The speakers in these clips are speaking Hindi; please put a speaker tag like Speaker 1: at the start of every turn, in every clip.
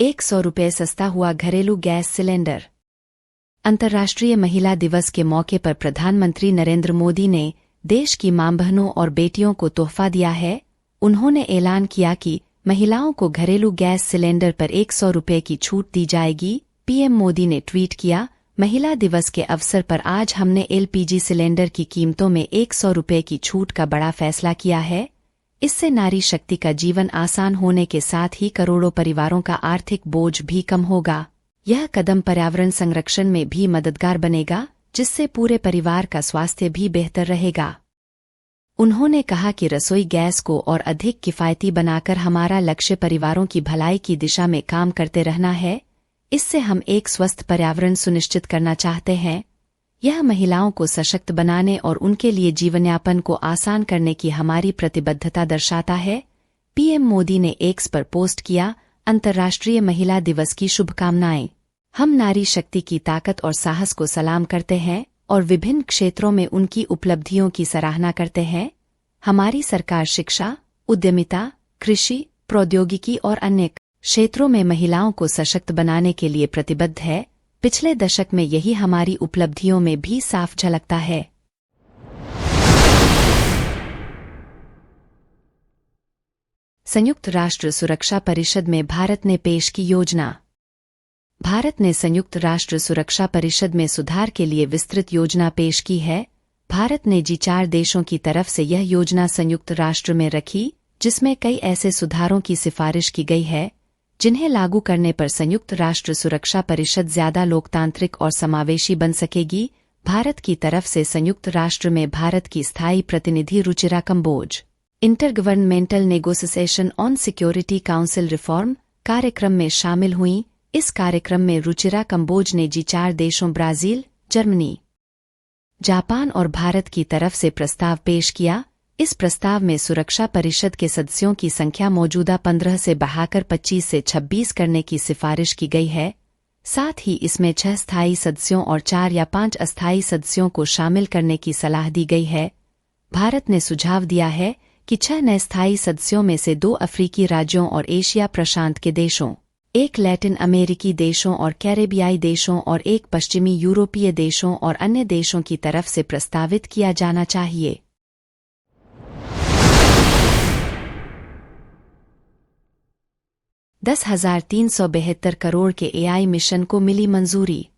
Speaker 1: ₹100 सस्ता हुआ घरेलू गैस सिलेंडर। अंतर्राष्ट्रीय महिला दिवस के मौके पर प्रधानमंत्री नरेंद्र मोदी ने देश की मां बहनों और बेटियों को तोहफा दिया है। उन्होंने ऐलान किया कि महिलाओं को घरेलू गैस सिलेंडर पर ₹100 की छूट दी जाएगी। पीएम मोदी ने ट्वीट किया, महिला दिवस के अवसर पर आज हमने एलपीजी सिलेंडर की कीमतों में ₹100 की छूट का बड़ा फैसला किया है। इससे नारी शक्ति का जीवन आसान होने के साथ ही करोड़ों परिवारों का आर्थिक बोझ भी कम होगा। यह कदम पर्यावरण संरक्षण में भी मददगार बनेगा, जिससे पूरे परिवार का स्वास्थ्य भी बेहतर रहेगा। उन्होंने कहा कि रसोई गैस को और अधिक किफ़ायती बनाकर हमारा लक्ष्य परिवारों की भलाई की दिशा में काम करते रहना है। इससे हम एक स्वस्थ पर्यावरण सुनिश्चित करना चाहते हैं। यह महिलाओं को सशक्त बनाने और उनके लिए जीवनयापन को आसान करने की हमारी प्रतिबद्धता दर्शाता है। पीएम मोदी ने एक्स पर पोस्ट किया, अंतर्राष्ट्रीय महिला दिवस की शुभकामनाएं। हम नारी शक्ति की ताकत और साहस को सलाम करते हैं और विभिन्न क्षेत्रों में उनकी उपलब्धियों की सराहना करते हैं। हमारी सरकार शिक्षा, उद्यमिता, कृषि, प्रौद्योगिकी और अन्य क्षेत्रों में महिलाओं को सशक्त बनाने के लिए प्रतिबद्ध है। पिछले दशक में यही हमारी उपलब्धियों में भी साफ झलकता है। संयुक्त राष्ट्र सुरक्षा परिषद में भारत ने पेश की योजना। भारत ने संयुक्त राष्ट्र सुरक्षा परिषद में सुधार के लिए विस्तृत योजना पेश की है। भारत ने G4 देशों की तरफ से यह योजना संयुक्त राष्ट्र में रखी, जिसमें कई ऐसे सुधारों की सिफारिश की गई है जिन्हें लागू करने पर संयुक्त राष्ट्र सुरक्षा परिषद ज्यादा लोकतांत्रिक और समावेशी बन सकेगी। भारत की तरफ से संयुक्त राष्ट्र में भारत की स्थायी प्रतिनिधि Ruchira Kamboj intergovernmental negotiation on security council reform कार्यक्रम में शामिल हुई। इस कार्यक्रम में रुचिरा कंबोज ने G4 देशों ब्राजील, जर्मनी, जापान और भारत की तरफ से प्रस्ताव पेश किया। इस प्रस्ताव में सुरक्षा परिषद के सदस्यों की संख्या मौजूदा 15 से बढ़ाकर 25 से 26 करने की सिफारिश की गई है। साथ ही इसमें 6 स्थायी सदस्यों और 4 या 5 अस्थायी सदस्यों को शामिल करने की सलाह दी गई है। भारत ने सुझाव दिया है कि 6 नए स्थायी सदस्यों में से 2 अफ्रीकी राज्यों और एशिया प्रशांत के देशों, 1 लैटिन अमेरिकी देशों और कैरेबियाई देशों और 1 पश्चिमी यूरोपीय देशों और अन्य देशों की तरफ से प्रस्तावित किया जाना चाहिए। $10,372 करोड़ के AI मिशन को मिली मंजूरी।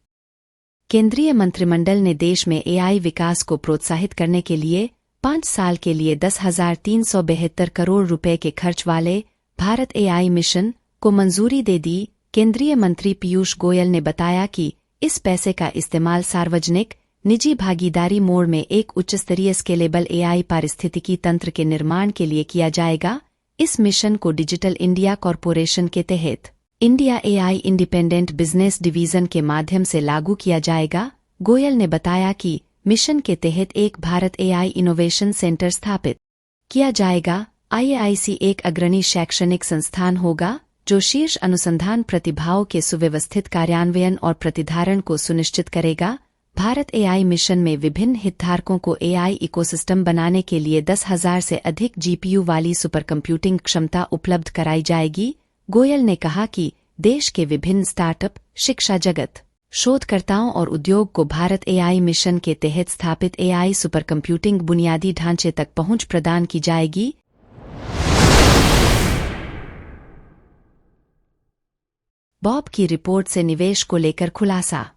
Speaker 1: केंद्रीय मंत्रिमंडल ने देश में AI विकास को प्रोत्साहित करने के लिए 5 साल के लिए $10,372 करोड़ रुपए के खर्च वाले भारत AI मिशन को मंजूरी दे दी। केंद्रीय मंत्री पीयूष गोयल ने बताया कि इस पैसे का इस्तेमाल सार्वजनिक निजी भागीदारी मोड में एक उच्चस्तरीय स्केलेबल AI पारिस्थितिकी तंत्र के निर्माण के लिए किया जाएगा। इस मिशन को डिजिटल इंडिया कॉरपोरेशन के तहत India AI independent business division के माध्यम से लागू किया जाएगा। गोयल ने बताया कि मिशन के तहत एक भारत AI इनोवेशन सेंटर स्थापित किया जाएगा। IAIC एक अग्रणी शैक्षणिक संस्थान होगा जो शीर्ष अनुसंधान प्रतिभाओं के सुव्यवस्थित कार्यान्वयन और प्रतिधारण को सुनिश्चित करेगा। भारत AI मिशन में विभिन्न हितधारकों को AI इकोसिस्टम बनाने के लिए 10,000 से अधिक GPU वाली सुपर कंप्यूटिंग क्षमता उपलब्ध कराई जाएगी। गोयल ने कहा कि देश के विभिन्न स्टार्टअप, शिक्षा जगत, शोधकर्ताओं और उद्योग को भारत AI मिशन के तहत स्थापित AI सुपर कंप्यूटिंग बुनियादी ढांचे तक पहुंच प्रदान की जाएगी। बॉब की रिपोर्ट से निवेश को लेकर खुलासा।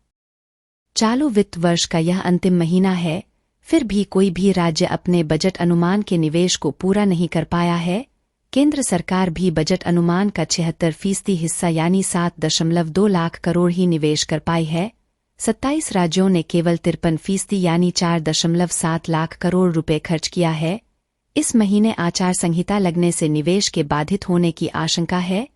Speaker 1: चालू वित्त वर्ष का यह अंतिम महीना है, फिर भी कोई भी राज्य अपने बजट अनुमान के निवेश को पूरा नहीं कर पाया है। केंद्र सरकार भी बजट अनुमान का 76% हिस्सा यानी 7.2 लाख करोड़ ही निवेश कर पाई है। 27 राज्यों ने केवल 53% यानी 4.7 लाख करोड़ रुपए खर्च किया है। इस महीने आचार संहिता लगने से निवेश के बाधित होने की आशंका है।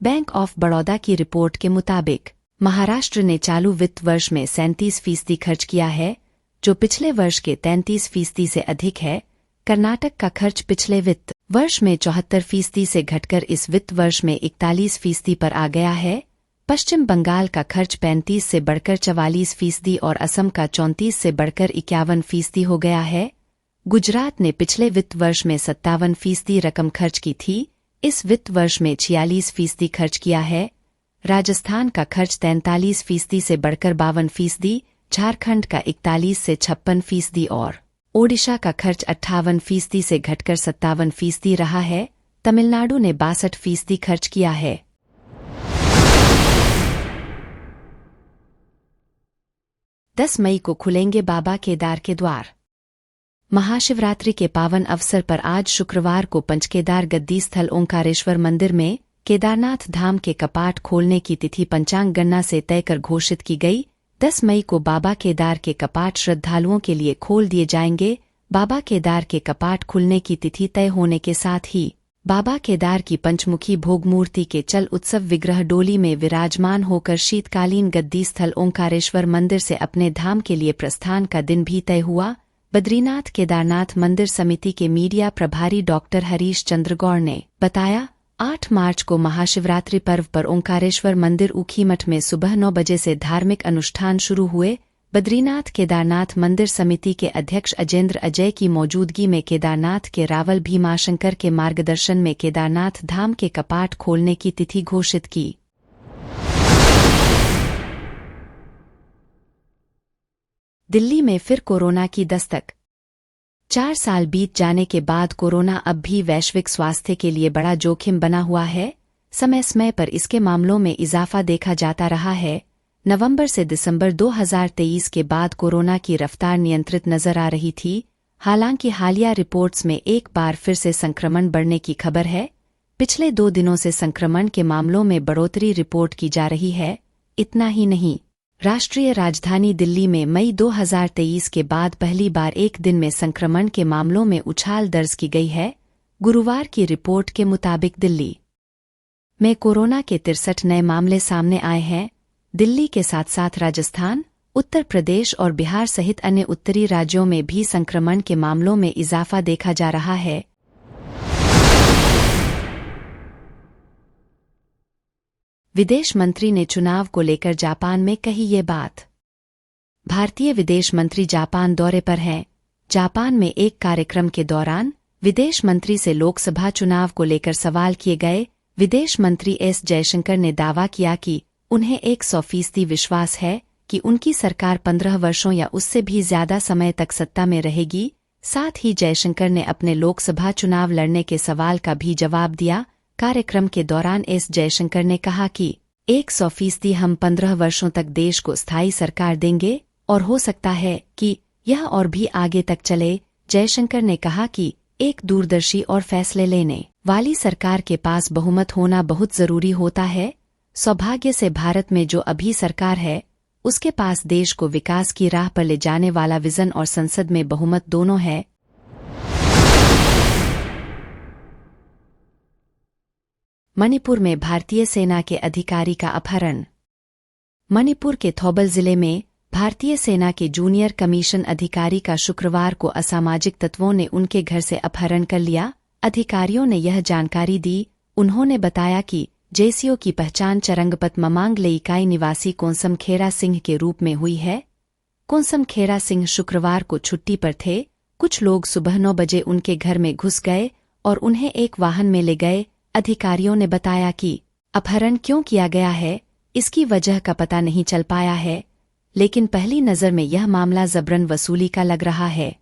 Speaker 1: बैंक ऑफ बड़ौदा की रिपोर्ट के मुताबिक महाराष्ट्र ने चालू वित्त वर्ष में 37% खर्च किया है, जो पिछले वर्ष के 33% से अधिक है। कर्नाटक का खर्च पिछले वित्त वर्ष में 74% से घटकर इस वित्त वर्ष में 41% पर आ गया है। पश्चिम बंगाल का खर्च 35 से बढ़कर 44% और असम का 34 से बढ़कर 51% हो गया है। गुजरात ने पिछले वित्त वर्ष में 57% रकम खर्च की थी, इस वित्त वर्ष में 46% खर्च किया है। राजस्थान का खर्च 43% से बढ़कर 52%, झारखंड का 41 से 56% और ओडिशा का खर्च 58% से घटकर 57% रहा है। तमिलनाडु ने 62% खर्च किया है। दस मई को खुलेंगे बाबा केदार के द्वार। महाशिवरात्रि के पावन अवसर पर आज शुक्रवार को पंचकेदार गद्दी स्थल ओंकारेश्वर मंदिर में केदारनाथ धाम के कपाट खोलने की तिथि पंचांग गणना से तय कर घोषित की गई। 10 मई को बाबा केदार के कपाट श्रद्धालुओं के लिए खोल दिए जाएंगे। बाबा केदार के कपाट खुलने की तिथि तय होने के साथ ही बाबा केदार की पंचमुखी भोगमूर्ति के चल उत्सव विग्रह डोली में विराजमान होकर शीतकालीन गद्दी स्थल ओंकारेश्वर मंदिर से अपने धाम के लिए प्रस्थान का दिन भी तय हुआ। बद्रीनाथ केदारनाथ मंदिर समिति के मीडिया प्रभारी डॉक्टर हरीश चंद्र गौड़ ने बताया, 8 मार्च को महाशिवरात्रि पर्व पर ओंकारेश्वर मंदिर ऊखीमठ में सुबह 9 बजे से धार्मिक अनुष्ठान शुरू हुए। बद्रीनाथ केदारनाथ मंदिर समिति के अध्यक्ष अजेंद्र अजय की मौजूदगी में केदारनाथ के रावल भीमाशंकर के मार्गदर्शन में केदारनाथ धाम के कपाट खोलने की तिथि घोषित की। दिल्ली में फिर कोरोना की दस्तक। 4 साल बीत जाने के बाद कोरोना अब भी वैश्विक स्वास्थ्य के लिए बड़ा जोखिम बना हुआ है। समय समय पर इसके मामलों में इजाफा देखा जाता रहा है। नवंबर से दिसंबर 2023 के बाद कोरोना की रफ्तार नियंत्रित नजर आ रही थी। हालांकि हालिया रिपोर्ट्स में एक बार फिर से संक्रमण बढ़ने की खबर है। पिछले 2 दिनों से संक्रमण के मामलों में बढ़ोतरी रिपोर्ट की जा रही है। इतना ही नहीं, राष्ट्रीय राजधानी दिल्ली में मई 2023 के बाद पहली बार एक दिन में संक्रमण के मामलों में उछाल दर्ज की गई है। गुरुवार की रिपोर्ट के मुताबिक दिल्ली में कोरोना के 63 नए मामले सामने आए हैं। दिल्ली के साथ साथ राजस्थान, उत्तर प्रदेश और बिहार सहित अन्य उत्तरी राज्यों में भी संक्रमण के मामलों में इजाफा देखा जा रहा है। विदेश मंत्री ने चुनाव को लेकर जापान में कही ये बात। भारतीय विदेश मंत्री जापान दौरे पर हैं। जापान में एक कार्यक्रम के दौरान विदेश मंत्री से लोकसभा चुनाव को लेकर सवाल किए गए। विदेश मंत्री एस जयशंकर ने दावा किया कि उन्हें 100% विश्वास है कि उनकी सरकार 15 वर्षों या उससे भी ज्यादा समय तक सत्ता में रहेगी। साथ ही जयशंकर ने अपने लोकसभा चुनाव लड़ने के सवाल का भी जवाब दिया। कार्यक्रम के दौरान एस जयशंकर ने कहा कि 100% हम 15 वर्षों तक देश को स्थायी सरकार देंगे और हो सकता है कि यह और भी आगे तक चले। जयशंकर ने कहा कि एक दूरदर्शी और फैसले लेने वाली सरकार के पास बहुमत होना बहुत जरूरी होता है। सौभाग्य से भारत में जो अभी सरकार है उसके पास देश को विकास की राह पर ले जाने वाला विजन और संसद में बहुमत दोनों है। मणिपुर में भारतीय सेना के अधिकारी का अपहरण। मणिपुर के थौबल जिले में भारतीय सेना के जूनियर कमीशन अधिकारी का शुक्रवार को असामाजिक तत्वों ने उनके घर से अपहरण कर लिया। अधिकारियों ने यह जानकारी दी। उन्होंने बताया कि जेसीओ की पहचान चरंगपत ममांगले इकाई निवासी कोंसम खेरा सिंह के रूप में हुई है। कोंसम खेरा सिंह शुक्रवार को छुट्टी पर थे। कुछ लोग सुबह 9 बजे उनके घर में घुस गए और उन्हें एक वाहन में ले गए। अधिकारियों ने बताया कि अपहरण क्यों किया गया है इसकी वजह का पता नहीं चल पाया है, लेकिन पहली नज़र में यह मामला जबरन वसूली का लग रहा है।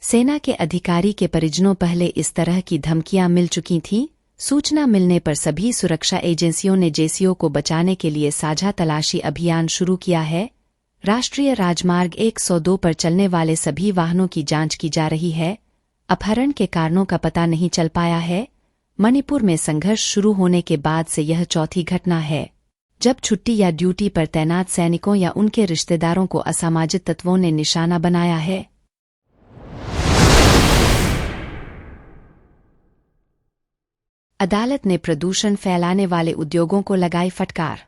Speaker 1: सेना के अधिकारी के परिजनों पहले इस तरह की धमकियां मिल चुकी थीं। सूचना मिलने पर सभी सुरक्षा एजेंसियों ने जेसीओ को बचाने के लिए साझा तलाशी अभियान शुरू किया है। राष्ट्रीय राजमार्ग 102 पर चलने वाले सभी वाहनों की जांच की जा रही है। अपहरण के कारणों का पता नहीं चल पाया है। मणिपुर में संघर्ष शुरू होने के बाद से यह चौथी घटना है जब छुट्टी या ड्यूटी पर तैनात सैनिकों या उनके रिश्तेदारों को असामाजिक तत्वों ने निशाना बनाया है। अदालत ने प्रदूषण फैलाने वाले उद्योगों को लगाई फटकार।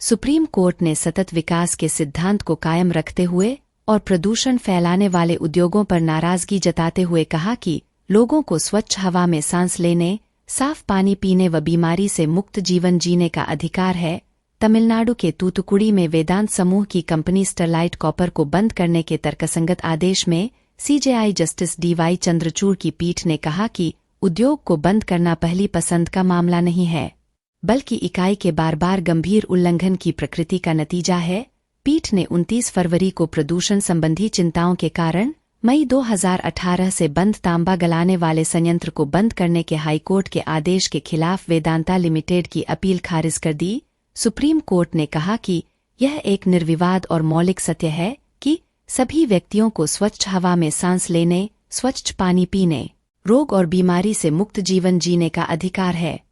Speaker 1: सुप्रीम कोर्ट ने सतत विकास के सिद्धांत को कायम रखते हुए और प्रदूषण फैलाने वाले उद्योगों पर नाराजगी जताते हुए कहा कि लोगों को स्वच्छ हवा में सांस लेने, साफ पानी पीने व बीमारी से मुक्त जीवन जीने का अधिकार है। तमिलनाडु के तूतुकुड़ी में वेदांत समूह की कंपनी स्टरलाइट कॉपर को बंद करने के तर्कसंगत आदेश में सीजेआई जस्टिस डीवाई चंद्रचूड़ की पीठ ने कहा कि उद्योग को बंद करना पहली पसंद का मामला नहीं है, बल्कि इकाई के बार बार गंभीर उल्लंघन की प्रकृति का नतीजा है। पीठ ने 29 फरवरी को प्रदूषण संबंधी चिंताओं के कारण मई 2018 से बंद तांबा गलाने वाले संयंत्र को बंद करने के हाईकोर्ट के आदेश के खिलाफ वेदांता लिमिटेड की अपील खारिज कर दी। सुप्रीम कोर्ट ने कहा कि यह एक निर्विवाद और मौलिक सत्य है कि सभी व्यक्तियों को स्वच्छ हवा में सांस लेने, स्वच्छ पानी पीने, रोग और बीमारी से मुक्त जीवन जीने का अधिकार है।